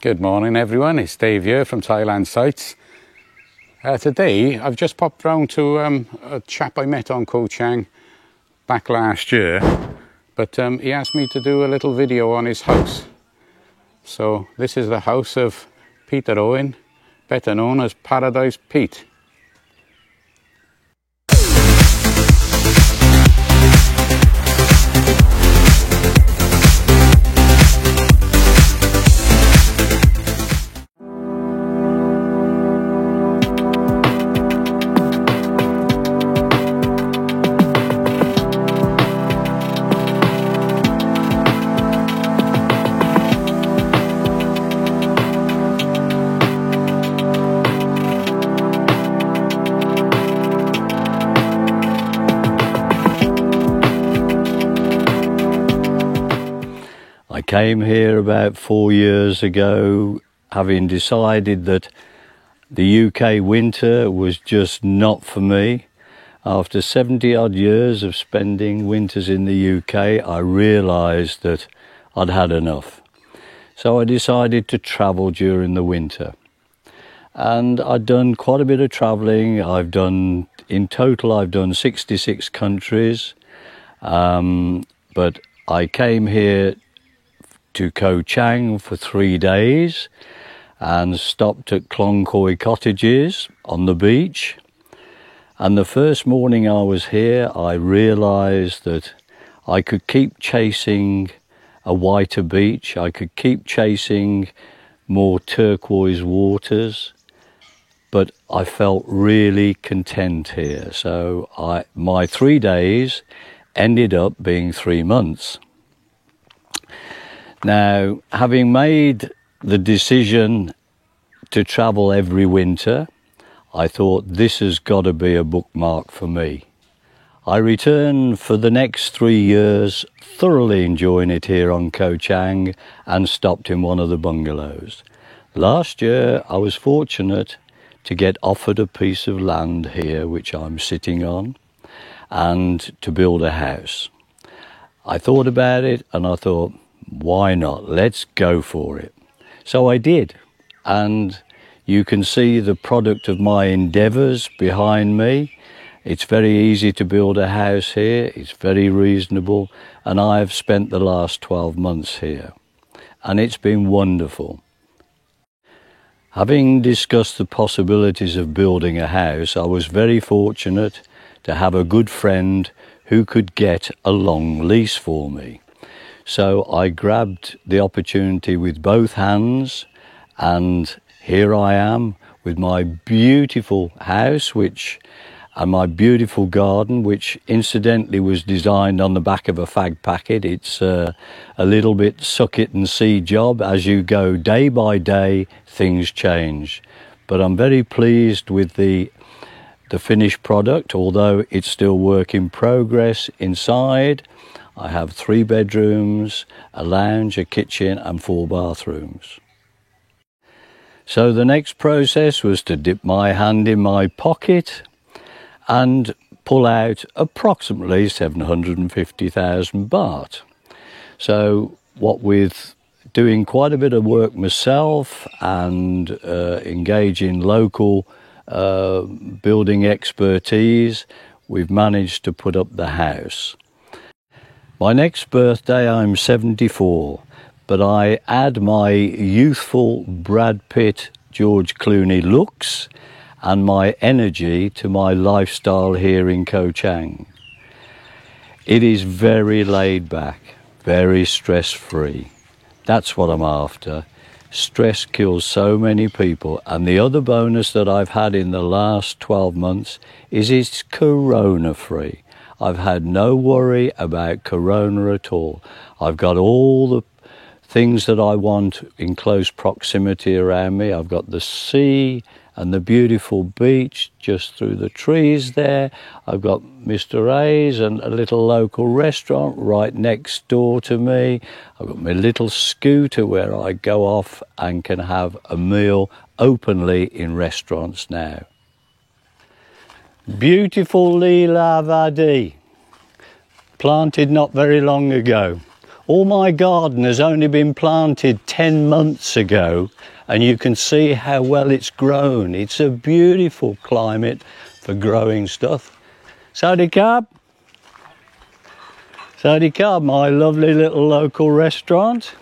Good morning everyone, it's Dave here from Thailand Sites. Today I've just popped round to a chap I met on Koh Chang back last year, but he asked me to do a little video on his house. So this is the house of Peter Owen, better known as Paradise Pete. I came here about 4 years ago, having decided that the UK winter was just not for me. After 70 odd years of spending winters in the UK, I realised that I'd had enough. So I decided to travel during the winter. And I'd done quite a bit of travelling. In total I've done 66 countries. But I came here to Koh Chang for 3 days and stopped at Klong Koi cottages on the beach. And the first morning I was here, I realised that I could keep chasing a whiter beach, I could keep chasing more turquoise waters, but I felt really content here. So my 3 days ended up being 3 months. Now, having made the decision to travel every winter, I thought this has got to be a bookmark for me. I returned for the next 3 years, thoroughly enjoying it here on Koh Chang, and stopped in one of the bungalows. Last year, I was fortunate to get offered a piece of land here, which I'm sitting on, and to build a house. I thought about it and I thought, why not? Let's go for it. So I did, and you can see the product of my endeavours behind me. It's very easy to build a house here, it's very reasonable, and I've spent the last 12 months here, and it's been wonderful. Having discussed the possibilities of building a house, I was very fortunate to have a good friend who could get a long lease for me. So I grabbed the opportunity with both hands, and here I am with my beautiful house and my beautiful garden, which incidentally was designed on the back of a fag packet. It's a little bit suck it and see job. As you go day by day, things change. But I'm very pleased with the finished product, although it's still work in progress inside. I have 3 bedrooms, a lounge, a kitchen and 4 bathrooms. So the next process was to dip my hand in my pocket and pull out approximately 750,000 baht. So what with doing quite a bit of work myself and engaging local building expertise, we've managed to put up the house. My next birthday, I'm 74, but I add my youthful Brad Pitt, George Clooney looks and my energy to my lifestyle here in Koh Chang. It is very laid back, very stress-free. That's what I'm after. Stress kills so many people, and the other bonus that I've had in the last 12 months is it's corona-free. I've had no worry about corona at all. I've got all the things that I want in close proximity around me. I've got the sea and the beautiful beach just through the trees there. I've got Mr. A's and a little local restaurant right next door to me. I've got my little scooter where I go off and can have a meal openly in restaurants now. Beautiful Leela Vadi, planted not very long ago. All my garden has only been planted 10 months ago, and you can see how well it's grown. It's a beautiful climate for growing stuff. Saudi Cab. Saudi Cab, my lovely little local restaurant,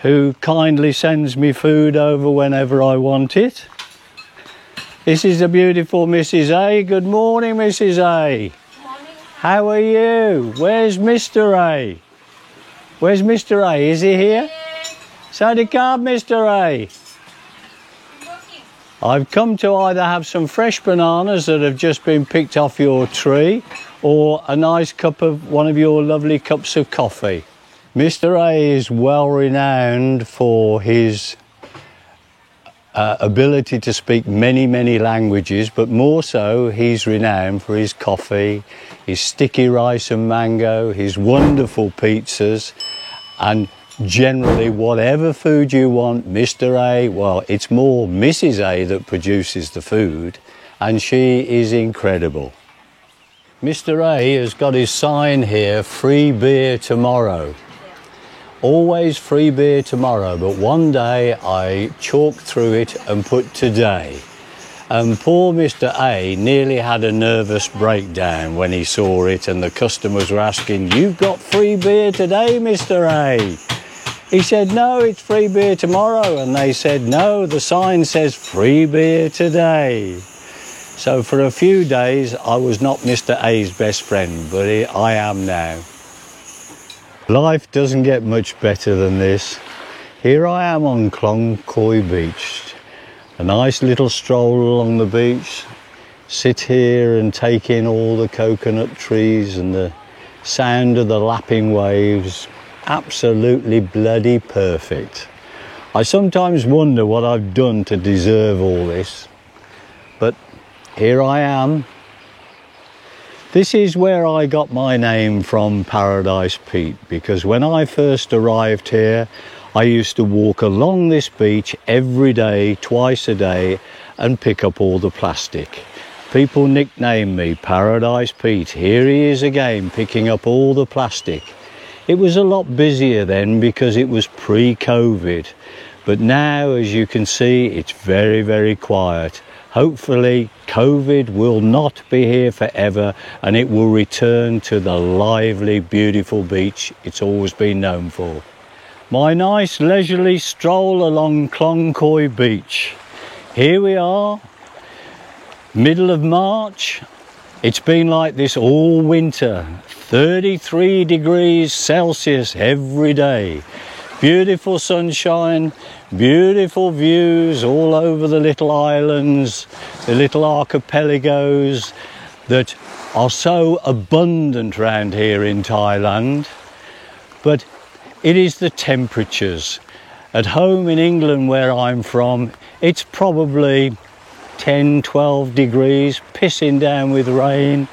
who kindly sends me food over whenever I want it. This is the beautiful Mrs. A. Good morning, Mrs. A. Morning. How are you? Where's Mr. A? Where's Mr. A? Is he here? Saudi Cab, Mr. A. I've come to either have some fresh bananas that have just been picked off your tree, or a nice cup of one of your lovely cups of coffee. Mr. A is well renowned for his ability to speak many languages, but more so he's renowned for his coffee, his sticky rice and mango, his wonderful pizzas, and generally whatever food you want, Mr. A, well, it's more Mrs. A that produces the food, and she is incredible. Mr. A has got his sign here, free beer tomorrow. Always free beer tomorrow, but one day I chalked through it and put today. And poor Mr. A nearly had a nervous breakdown when he saw it, and the customers were asking, "You've got free beer today, Mr. A?" He said, "No, it's free beer tomorrow." And they said, "No, the sign says free beer today." So for a few days I was not Mr. A's best friend, but I am now. Life doesn't get much better than this. Here I am on Klong Koi Beach. A nice little stroll along the beach. Sit here and take in all the coconut trees and the sound of the lapping waves. Absolutely bloody perfect. I sometimes wonder what I've done to deserve all this. But here I am. This is where I got my name from, Paradise Pete, because when I first arrived here, I used to walk along this beach every day, twice a day, and pick up all the plastic. People nicknamed me Paradise Pete. Here he is again, picking up all the plastic. It was a lot busier then because it was pre-COVID, but now, as you can see, it's very quiet. Hopefully COVID will not be here forever, and it will return to the lively, beautiful beach it's always been known for. My nice leisurely stroll along Klong Koi Beach. Here we are, middle of March. It's been like this all winter, 33 degrees Celsius every day. Beautiful sunshine, beautiful views all over the little islands, the little archipelagos that are so abundant around here in Thailand. But it is the temperatures. At home in England, where I'm from, it's probably 10, 12 degrees, pissing down with rain.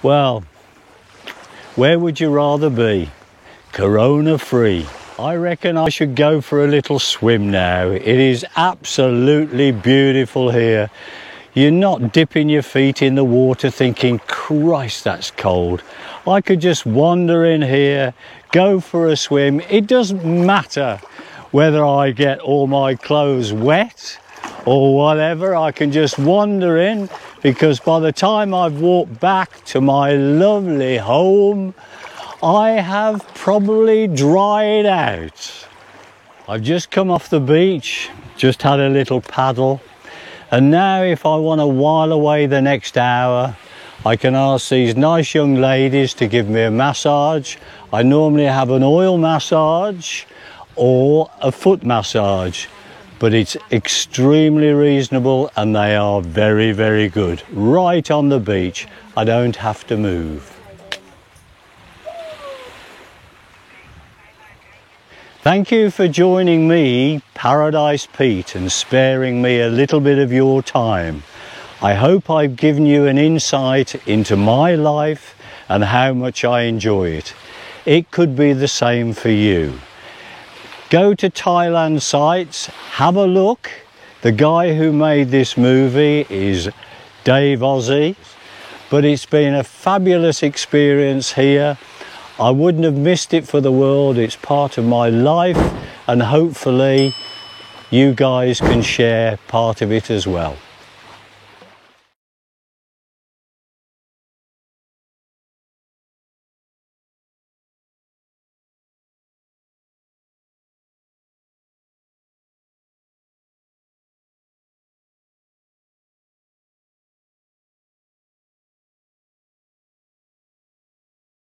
Well, where would you rather be? Corona free. I reckon I should go for a little swim now. It is absolutely beautiful here. You're not dipping your feet in the water thinking, "Christ, that's cold." I could just wander in here, go for a swim. It doesn't matter whether I get all my clothes wet or whatever. I can just wander in, because by the time I've walked back to my lovely home, I have probably dried out. I've just come off the beach, just had a little paddle, and now if I want to while away the next hour, I can ask these nice young ladies to give me a massage. I normally have an oil massage or a foot massage, but it's extremely reasonable and they are very good. Right on the beach, I don't have to move. Thank you for joining me, Paradise Pete, and sparing me a little bit of your time. I hope I've given you an insight into my life and how much I enjoy it. It could be the same for you. Go to Thailand sites, have a look. The guy who made this movie is Dave Ozzie, but it's been a fabulous experience here. I wouldn't have missed it for the world. It's part of my life, and hopefully you guys can share part of it as well.